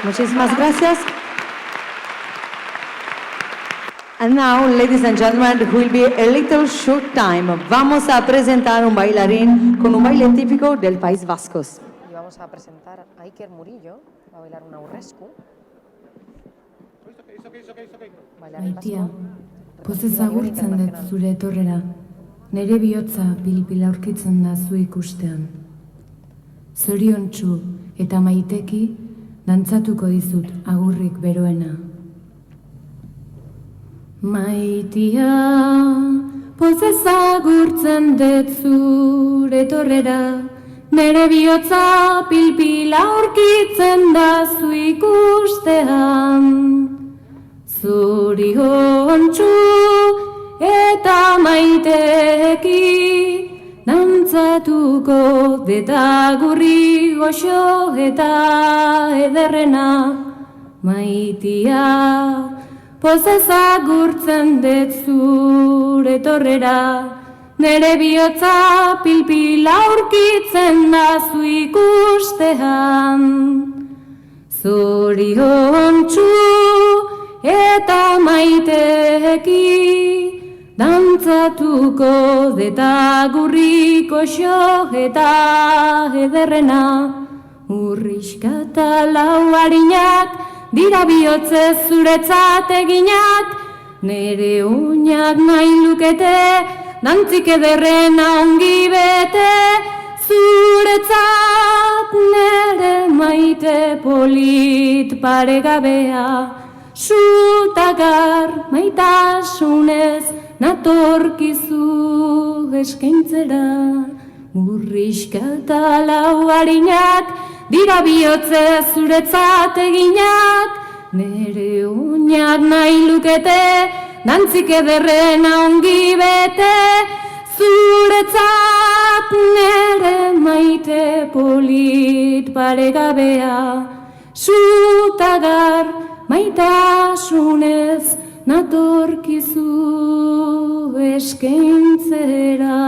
Muchísimas gracias. And now, ladies and gentlemen, it will be a little short time. Vamos a presentar un bailarín con un baile típico del País Vasco. Y vamos a presentar a Iker Murillo, va a bailar un aurresku. Maitia, pozez agurtzen dut zure etorrera, nere bihotza pil-pil aurkitzen da zu ikustean. Zoriontsu eta maiteki dantzatuko dizut agurrik beroena. Maitia, pozez agurtzen dut zure etorrera, nere bihotza pil-pil aurkitzen da zu ikustean. Zoriontsu eta maiteki dantzatuko deta gurri goxo eta ederrena. Maitia, pozez agurtzen dut zure etorrera, nere bihotza pil-pil aurkitzen da zu ikustean. Zoriontsu eta maiteki dantzatuko deta gurri goxo eta ederrena. Urriska eta lau harinak dira bihotzez zuretzat eginak, nere oinak nahi lukete, dantzik ederrena ongi bete, zuretzat nere maite polit paregabea, zutagar maitasunez natorkizu eskaintzera. Murriska eta lau harinak dira bihotzez zuretzat eginak, nere oinak nahi lukete, dantzik ederrena ongi bete, zuretzat nere maite polit paregabea, zutagar maitasunez natorkizu eskaintzera.